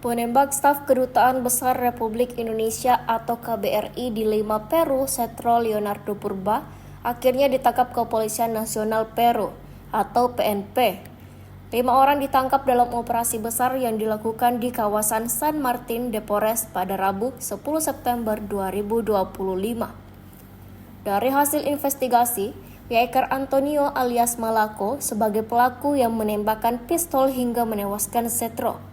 Penembak staf Kedutaan Besar Republik Indonesia atau KBRI di Lima, Peru, Setro Leonardo Purba, akhirnya ditangkap Kepolisian Nasional Peru atau PNP. 5 orang ditangkap dalam operasi besar yang dilakukan di kawasan San Martin de Porres pada Rabu 10 September 2025. Dari hasil investigasi, Yaker Antonio alias Malako sebagai pelaku yang menembakkan pistol hingga menewaskan Setro.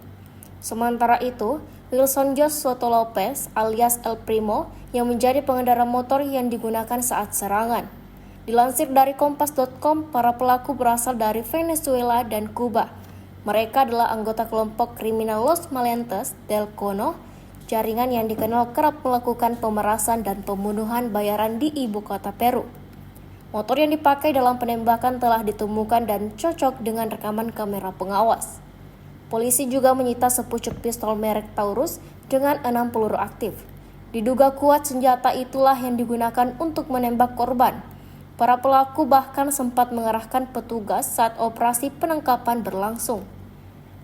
Sementara itu, Wilson Jos Soto Lopez alias El Primo yang menjadi pengendara motor yang digunakan saat serangan. Dilansir dari Kompas.com, para pelaku berasal dari Venezuela dan Kuba. Mereka adalah anggota kelompok kriminal Los Maleantes del Cono, jaringan yang dikenal kerap melakukan pemerasan dan pembunuhan bayaran di ibu kota Peru. Motor yang dipakai dalam penembakan telah ditemukan dan cocok dengan rekaman kamera pengawas. Polisi juga menyita sepucuk pistol merek Taurus dengan 6 peluru aktif. Diduga kuat senjata itulah yang digunakan untuk menembak korban. Para pelaku bahkan sempat mengerahkan petugas saat operasi penangkapan berlangsung.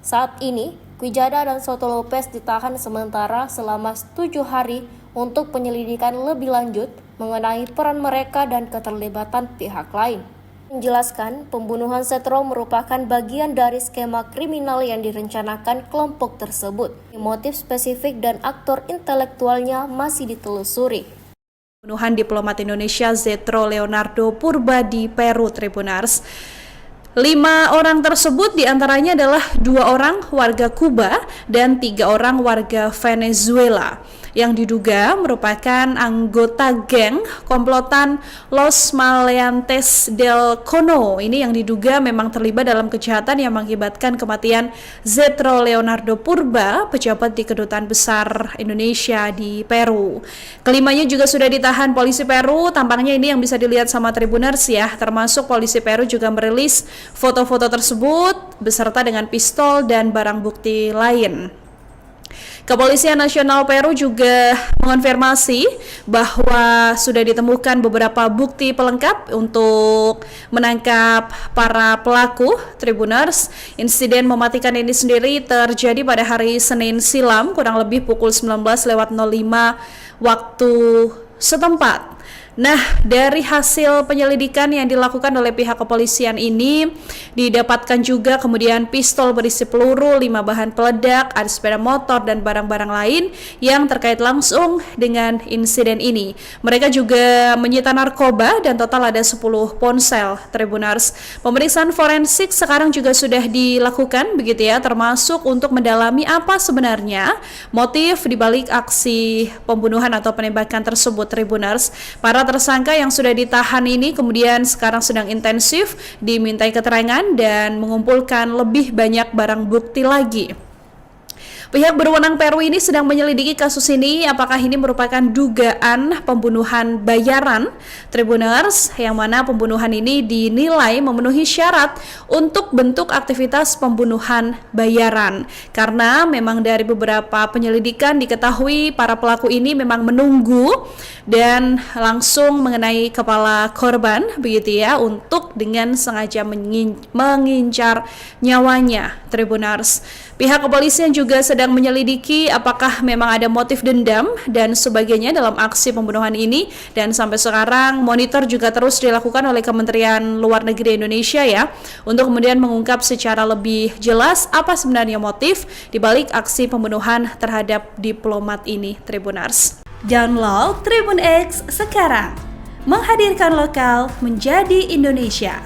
Saat ini, Kwijada dan Soto Lopez ditahan sementara selama 7 hari untuk penyelidikan lebih lanjut mengenai peran mereka dan keterlibatan pihak lain. Menjelaskan, pembunuhan Setro merupakan bagian dari skema kriminal yang direncanakan kelompok tersebut. Motif spesifik dan aktor intelektualnya masih ditelusuri. Pembunuhan diplomat Indonesia Setro Leonardo Purba di Peru, Tribunars. 5 orang tersebut diantaranya adalah 2 orang warga Kuba dan 3 orang warga Venezuela yang diduga merupakan anggota geng komplotan Los Maleantes del Cono. Ini yang diduga memang terlibat dalam kejahatan yang mengakibatkan kematian Setro Leonardo Purba, pejabat di Kedutaan Besar Indonesia di Peru. Kelimanya juga sudah ditahan polisi Peru. Tampaknya ini yang bisa dilihat sama Tribuners ya, termasuk polisi Peru juga merilis foto-foto tersebut beserta dengan pistol dan barang bukti lain. Kepolisian Nasional Peru juga mengonfirmasi bahwa sudah ditemukan beberapa bukti pelengkap untuk menangkap para pelaku. Tribuners, insiden mematikan ini sendiri terjadi pada hari Senin silam kurang lebih pukul 19.05 waktu setempat. Nah, dari hasil penyelidikan yang dilakukan oleh pihak kepolisian ini didapatkan juga kemudian pistol berisi peluru, 5 bahan peledak, ada sepeda motor dan barang-barang lain yang terkait langsung dengan insiden ini. Mereka juga menyita narkoba dan total ada 10 ponsel. Tribunars, pemeriksaan forensik sekarang juga sudah dilakukan begitu ya, termasuk untuk mendalami apa sebenarnya motif dibalik aksi pembunuhan atau penembakan tersebut. Tribunars, para tersangka yang sudah ditahan ini kemudian sekarang sedang intensif dimintai keterangan dan mengumpulkan lebih banyak barang bukti lagi. Pihak berwenang Peru ini sedang menyelidiki kasus ini, apakah ini merupakan dugaan pembunuhan bayaran. Tribuners, yang mana pembunuhan ini dinilai memenuhi syarat untuk bentuk aktivitas pembunuhan bayaran. Karena memang dari beberapa penyelidikan diketahui para pelaku ini memang menunggu dan langsung mengenai kepala korban begitu ya, untuk dengan sengaja mengincar nyawanya. Tribuners, pihak kepolisian juga sedang menyelidiki apakah memang ada motif dendam dan sebagainya dalam aksi pembunuhan ini, dan sampai sekarang monitor juga terus dilakukan oleh Kementerian Luar Negeri Indonesia ya, untuk kemudian mengungkap secara lebih jelas apa sebenarnya motif dibalik aksi pembunuhan terhadap diplomat ini. Tribunars, download Tribun X sekarang, menghadirkan lokal menjadi Indonesia.